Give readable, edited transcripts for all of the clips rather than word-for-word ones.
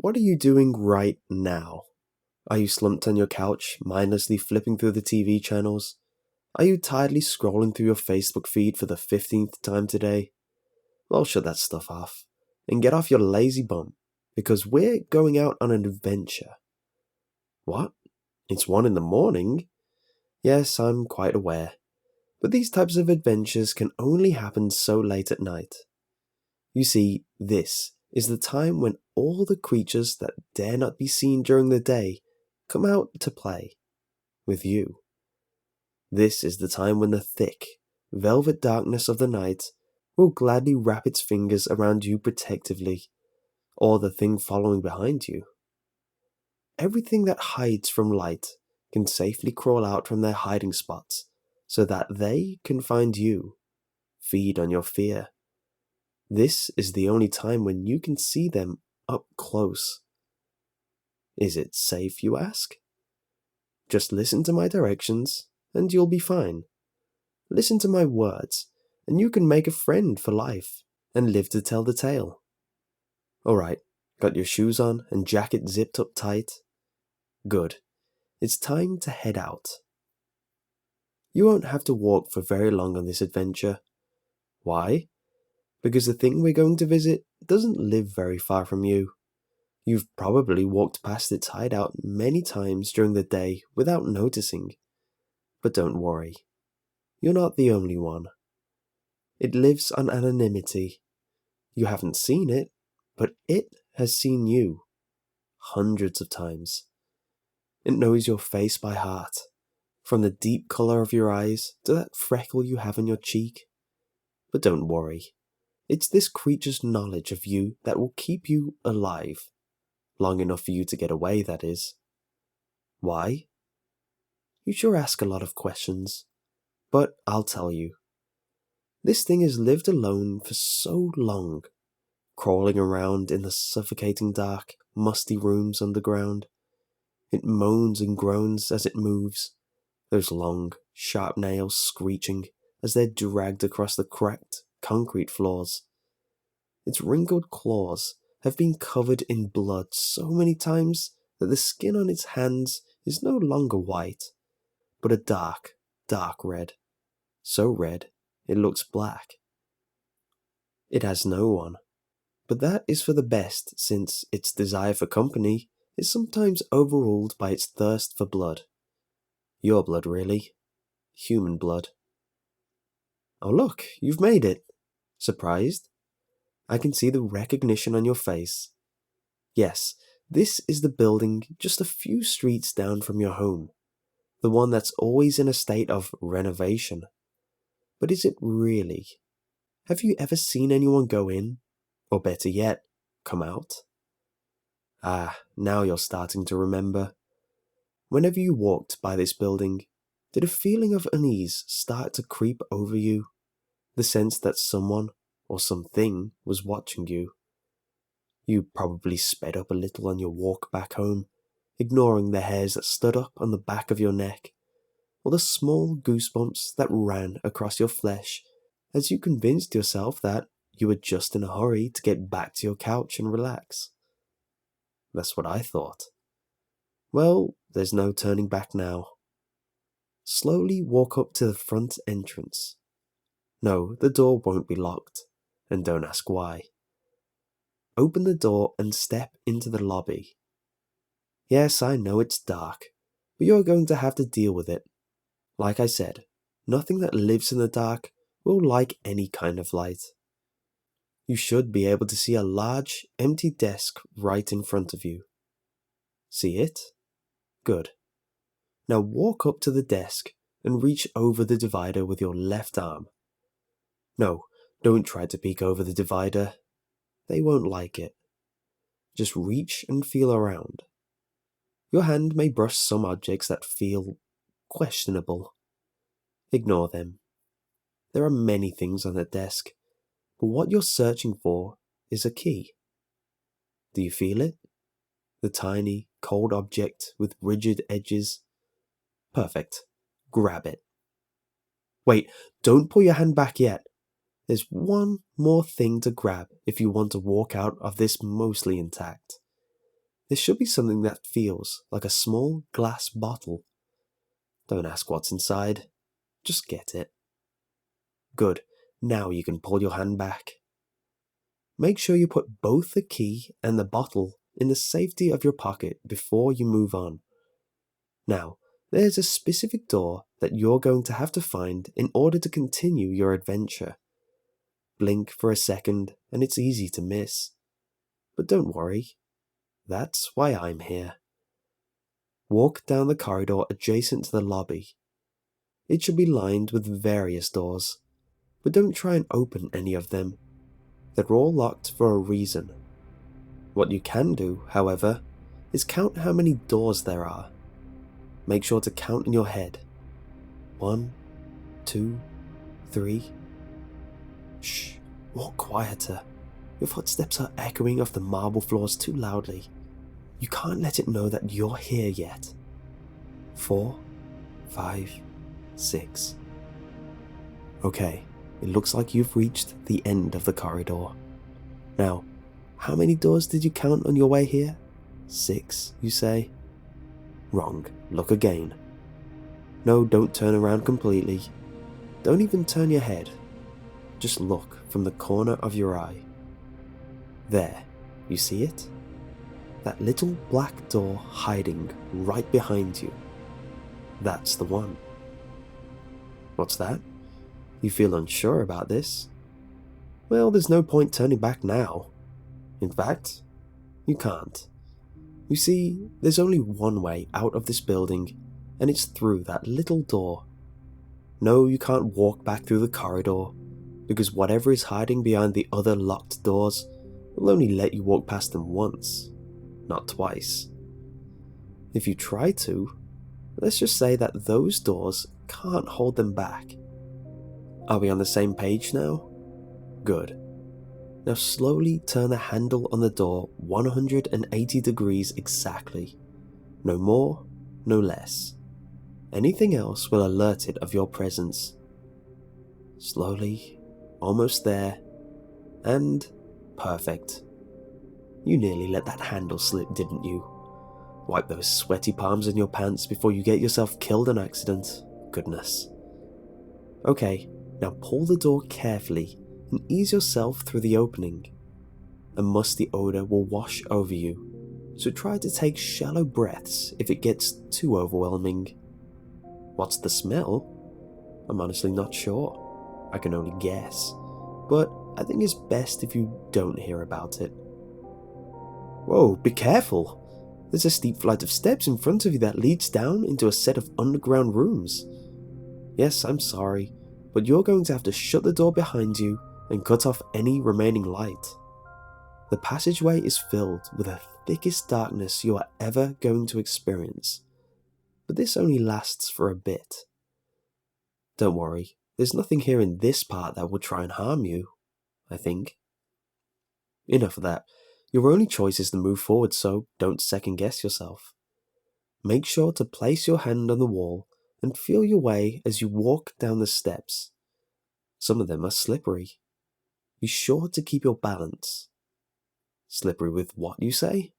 What are you doing right now? Are you slumped on your couch, mindlessly flipping through the TV channels? Are you tiredly scrolling through your Facebook feed for the 15th time today? Well, shut that stuff off and get off your lazy bum, because we're going out on an adventure. What? It's 1 in the morning? Yes, I'm quite aware. But these types of adventures can only happen so late at night. You see, this is the time when all the creatures that dare not be seen during the day come out to play with you. This is the time when the thick, velvet darkness of the night will gladly wrap its fingers around you protectively, or the thing following behind you. Everything that hides from light can safely crawl out from their hiding spots so that they can find you, feed on your fear. This is the only time when you can see them up close. Is it safe, you ask? Just listen to my directions, and you'll be fine. Listen to my words, and you can make a friend for life, and live to tell the tale. Alright, got your shoes on and jacket zipped up tight? Good. It's time to head out. You won't have to walk for very long on this adventure. Why? Because the thing we're going to visit doesn't live very far from you. You've probably walked past its hideout many times during the day without noticing. But don't worry. You're not the only one. It lives on anonymity. You haven't seen it, but it has seen you. Hundreds of times. It knows your face by heart, from the deep colour of your eyes to that freckle you have on your cheek. But don't worry. It's this creature's knowledge of you that will keep you alive. Long enough for you to get away, that is. Why? You sure ask a lot of questions, but I'll tell you. This thing has lived alone for so long, crawling around in the suffocating dark, musty rooms underground. It moans and groans as it moves, those long, sharp nails screeching as they're dragged across the cracked concrete floors. Its wrinkled claws have been covered in blood so many times that the skin on its hands is no longer white, but a dark, dark red. So red, it looks black. It has no one, but that is for the best, since its desire for company is sometimes overruled by its thirst for blood. Your blood, really. Human blood. Oh look, you've made it. Surprised? I can see the recognition on your face. Yes, this is the building just a few streets down from your home. The one that's always in a state of renovation. But is it really? Have you ever seen anyone go in? Or better yet, come out? Ah, now you're starting to remember. Whenever you walked by this building, did a feeling of unease start to creep over you? The sense that someone or something was watching you. You probably sped up a little on your walk back home, ignoring the hairs that stood up on the back of your neck, or the small goosebumps that ran across your flesh as you convinced yourself that you were just in a hurry to get back to your couch and relax. That's what I thought. Well, there's no turning back now. Slowly walk up to the front entrance. No, the door won't be locked, and don't ask why. Open the door and step into the lobby. Yes, I know it's dark, but you're going to have to deal with it. Like I said, nothing that lives in the dark will like any kind of light. You should be able to see a large, empty desk right in front of you. See it? Good. Now walk up to the desk and reach over the divider with your left arm. No, don't try to peek over the divider. They won't like it. Just reach and feel around. Your hand may brush some objects that feel questionable. Ignore them. There are many things on the desk, but what you're searching for is a key. Do you feel it? The tiny, cold object with rigid edges. Perfect. Grab it. Wait, don't pull your hand back yet. There's one more thing to grab if you want to walk out of this mostly intact. There should be something that feels like a small glass bottle. Don't ask what's inside, just get it. Good, now you can pull your hand back. Make sure you put both the key and the bottle in the safety of your pocket before you move on. Now, there's a specific door that you're going to have to find in order to continue your adventure. Blink for a second and it's easy to miss. But don't worry, that's why I'm here. Walk down the corridor adjacent to the lobby. It should be lined with various doors, but don't try and open any of them. They're all locked for a reason. What you can do, however, is count how many doors there are. Make sure to count in your head. 1, 2, 3. Shh, walk quieter. Your footsteps are echoing off the marble floors too loudly. You can't let it know that you're here yet. 4, 5, 6. Okay, it looks like you've reached the end of the corridor. Now, how many doors did you count on your way here? 6, you say? Wrong, look again. No, don't turn around completely. Don't even turn your head. Just look from the corner of your eye. There, you see it? That little black door hiding right behind you. That's the one. What's that? You feel unsure about this? Well, there's no point turning back now. In fact, you can't. You see, there's only one way out of this building, and it's through that little door. No, you can't walk back through the corridor, because whatever is hiding behind the other locked doors will only let you walk past them once, not twice. If you try to, let's just say that those doors can't hold them back. Are we on the same page now? Good. Now slowly turn the handle on the door 180 degrees exactly. No more, no less. Anything else will alert it of your presence. Slowly, almost there, and perfect. You nearly let that handle slip, didn't you? Wipe those sweaty palms in your pants before you get yourself killed on accident. Goodness. Okay, now pull the door carefully and ease yourself through the opening. A musty odor will wash over you, so try to take shallow breaths if it gets too overwhelming. What's the smell? I'm honestly not sure. I can only guess, but I think it's best if you don't hear about it. Whoa, be careful! There's a steep flight of steps in front of you that leads down into a set of underground rooms. Yes, I'm sorry, but you're going to have to shut the door behind you and cut off any remaining light. The passageway is filled with the thickest darkness you are ever going to experience, but this only lasts for a bit. Don't worry, there's nothing here in this part that will try and harm you, I think. Enough of that. Your only choice is to move forward, so don't second guess yourself. Make sure to place your hand on the wall and feel your way as you walk down the steps. Some of them are slippery. Be sure to keep your balance. Slippery with what, you say?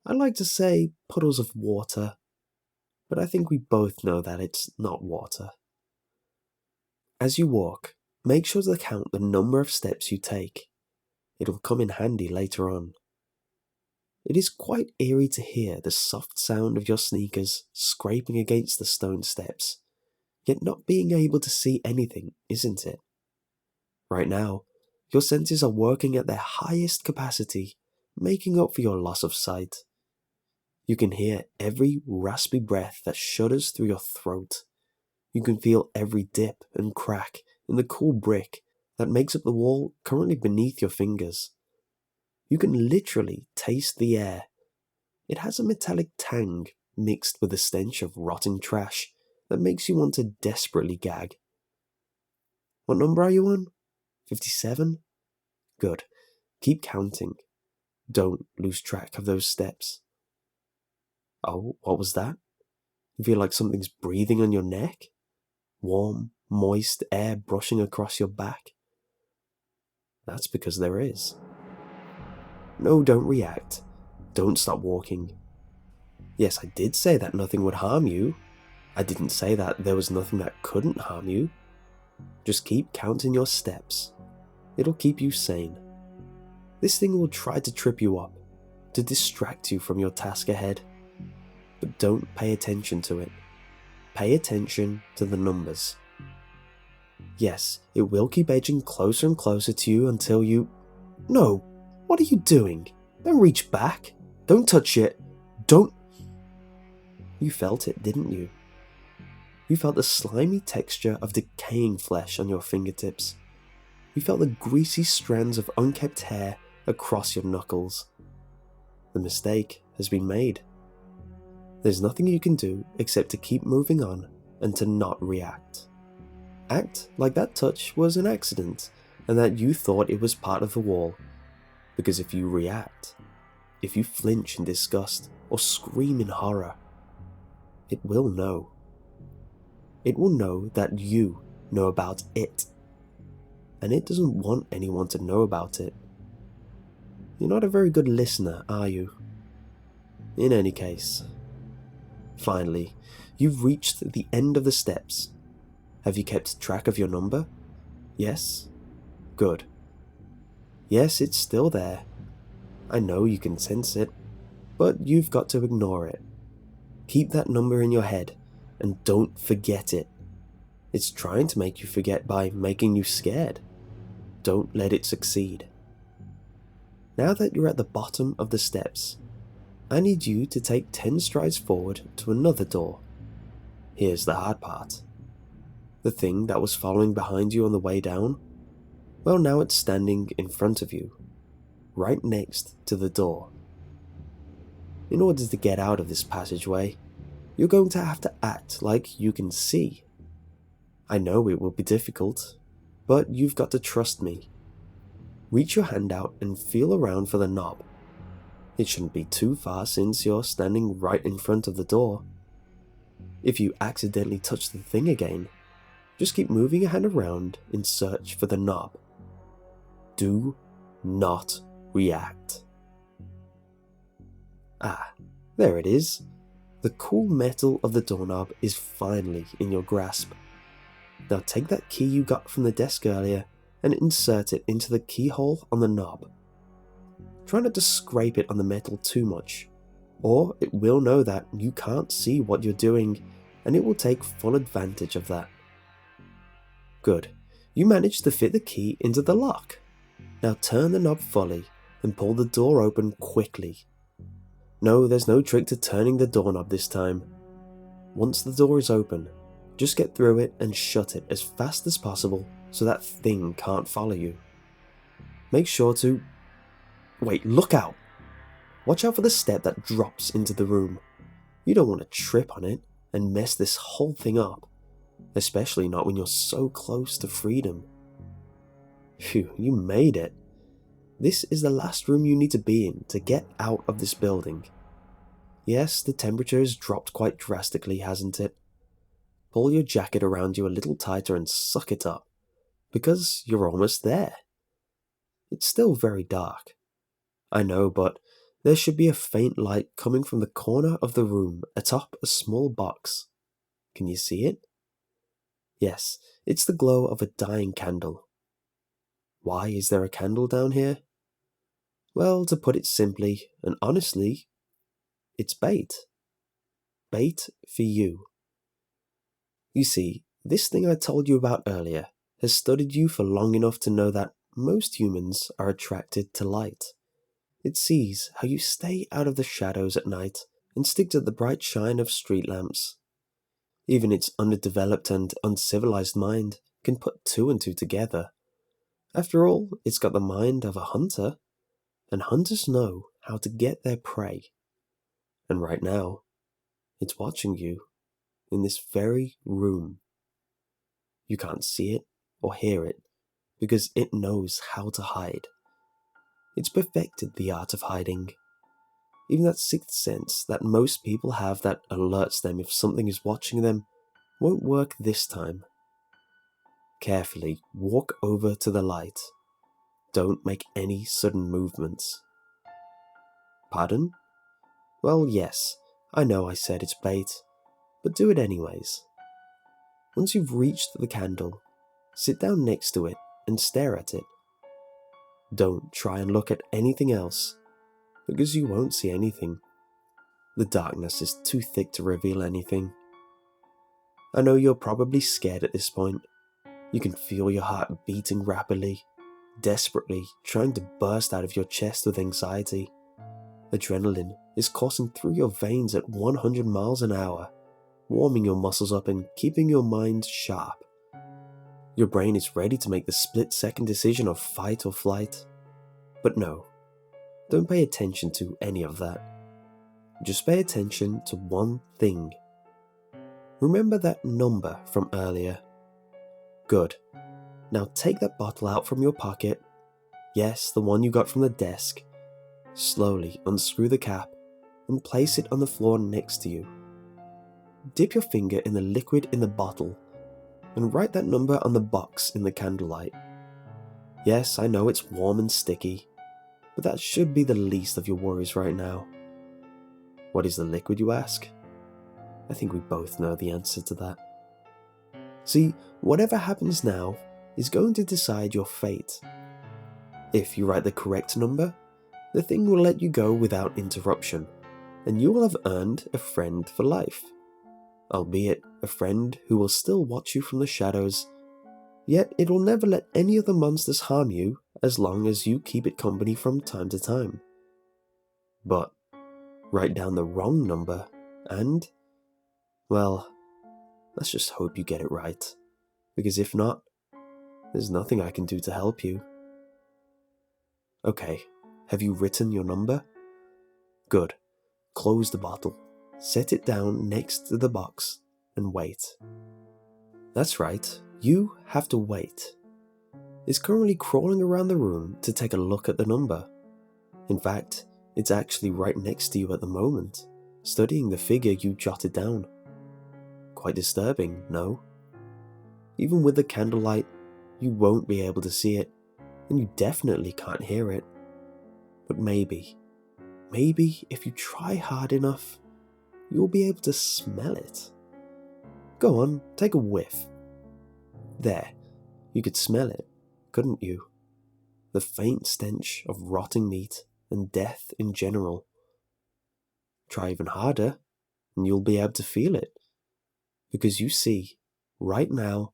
I like to say puddles of water, but I think we both know that it's not water. As you walk, make sure to count the number of steps you take. It'll come in handy later on. It is quite eerie to hear the soft sound of your sneakers scraping against the stone steps, yet not being able to see anything, isn't it? Right now, your senses are working at their highest capacity, making up for your loss of sight. You can hear every raspy breath that shudders through your throat. You can feel every dip and crack in the cool brick that makes up the wall currently beneath your fingers. You can literally taste the air. It has a metallic tang mixed with the stench of rotting trash that makes you want to desperately gag. What number are you on? 57? Good. Keep counting. Don't lose track of those steps. Oh, what was that? You feel like something's breathing on your neck? Warm, moist air brushing across your back? That's because there is. No, don't react. Don't stop walking. Yes, I did say that nothing would harm you. I didn't say that there was nothing that couldn't harm you. Just keep counting your steps. It'll keep you sane. This thing will try to trip you up, to distract you from your task ahead. But don't pay attention to it. Pay attention to the numbers. Yes, it will keep edging closer and closer to you until you... No, what are you doing? Don't reach back. Don't touch it. Don't... You felt it, didn't you? You felt the slimy texture of decaying flesh on your fingertips. You felt the greasy strands of unkempt hair across your knuckles. The mistake has been made. There's nothing you can do except to keep moving on and to not react. Act like that touch was an accident and that you thought it was part of the wall. Because if you react, if you flinch in disgust or scream in horror, it will know. It will know that you know about it. And it doesn't want anyone to know about it. You're not a very good listener, are you? In any case, finally, you've reached the end of the steps. Have you kept track of your number? Yes? Good. Yes, it's still there. I know you can sense it, but you've got to ignore it. Keep that number in your head, and don't forget it. It's trying to make you forget by making you scared. Don't let it succeed. Now that you're at the bottom of the steps, I need you to take 10 strides forward to another door. Here's the hard part. The thing that was following behind you on the way down, well, now it's standing in front of you, right next to the door. In order to get out of this passageway, you're going to have to act like you can see. I know it will be difficult, but you've got to trust me. Reach your hand out and feel around for the knob. It shouldn't be too far since you're standing right in front of the door. If you accidentally touch the thing again, just keep moving your hand around in search for the knob. Do not react. Ah, there it is. The cool metal of the doorknob is finally in your grasp. Now take that key you got from the desk earlier and insert it into the keyhole on the knob. Try not to scrape it on the metal too much, or it will know that you can't see what you're doing and it will take full advantage of that. Good, you managed to fit the key into the lock. Now turn the knob fully and pull the door open quickly. No, there's no trick to turning the doorknob this time. Once the door is open, just get through it and shut it as fast as possible so that thing can't follow you. Make sure to... Wait, look out! Watch out for the step that drops into the room. You don't want to trip on it and mess this whole thing up, especially not when you're so close to freedom. Phew, you made it. This is the last room you need to be in to get out of this building. Yes, the temperature has dropped quite drastically, hasn't it? Pull your jacket around you a little tighter and suck it up, because you're almost there. It's still very dark. I know, but there should be a faint light coming from the corner of the room atop a small box. Can you see it? Yes, it's the glow of a dying candle. Why is there a candle down here? Well, to put it simply and honestly, it's bait. Bait for you. You see, this thing I told you about earlier has studied you for long enough to know that most humans are attracted to light. It sees how you stay out of the shadows at night and stick to the bright shine of street lamps. Even its underdeveloped and uncivilized mind can put two and two together. After all, it's got the mind of a hunter, and hunters know how to get their prey. And right now, it's watching you in this very room. You can't see it or hear it because it knows how to hide. It's perfected the art of hiding. Even that sixth sense that most people have that alerts them if something is watching them won't work this time. Carefully walk over to the light. Don't make any sudden movements. Pardon? Well, yes, I know I said it's bait, but do it anyways. Once you've reached the candle, sit down next to it and stare at it. Don't try and look at anything else, because you won't see anything. The darkness is too thick to reveal anything. I know you're probably scared at this point. You can feel your heart beating rapidly, desperately trying to burst out of your chest with anxiety. Adrenaline is coursing through your veins at 100 miles an hour, warming your muscles up and keeping your mind sharp. Your brain is ready to make the split-second decision of fight or flight. But no, don't pay attention to any of that. Just pay attention to one thing. Remember that number from earlier? Good. Now take that bottle out from your pocket. Yes, the one you got from the desk. Slowly unscrew the cap and place it on the floor next to you. Dip your finger in the liquid in the bottle and write that number on the box in the candlelight. Yes, I know it's warm and sticky, but that should be the least of your worries right now. What is the liquid, you ask? I think we both know the answer to that. See, whatever happens now is going to decide your fate. If you write the correct number, the thing will let you go without interruption, and you will have earned a friend for life. Albeit a friend who will still watch you from the shadows, yet it will never let any of the monsters harm you as long as you keep it company from time to time. But write down the wrong number and, well, let's just hope you get it right, because if not, there's nothing I can do to help you. Okay, have you written your number? Good. Close the bottle, set it down next to the box, and wait. That's right, you have to wait. It's currently crawling around the room to take a look at the number. In fact, it's actually right next to you at the moment, studying the figure you jotted down. Quite disturbing, no? Even with the candlelight, you won't be able to see it, and you definitely can't hear it. But maybe if you try hard enough, you'll be able to smell it. Go on, take a whiff. There, you could smell it, couldn't you? The faint stench of rotting meat and death in general. Try even harder, and you'll be able to feel it. Because you see, right now,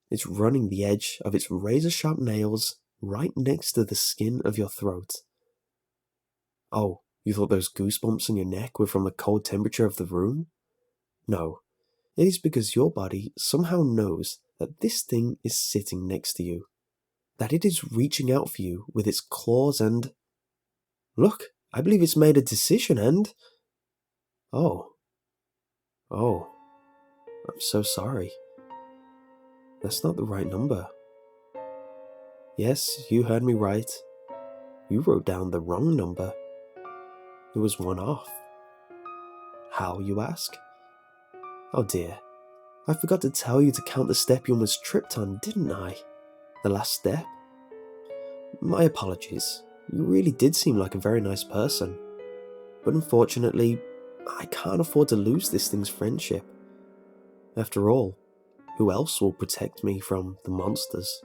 it's running the edge of its razor-sharp nails right next to the skin of your throat. Oh, you thought those goosebumps on your neck were from the cold temperature of the room? No, it is because your body somehow knows that this thing is sitting next to you, that it is reaching out for you with its claws and... Look, I believe it's made a decision and... Oh, I'm so sorry. That's not the right number. Yes, you heard me right. You wrote down the wrong number. It was one off. How, you ask? Oh dear, I forgot to tell you to count the step you almost tripped on, didn't I? The last step? My apologies. You really did seem like a very nice person. But unfortunately, I can't afford to lose this thing's friendship. After all, who else will protect me from the monsters?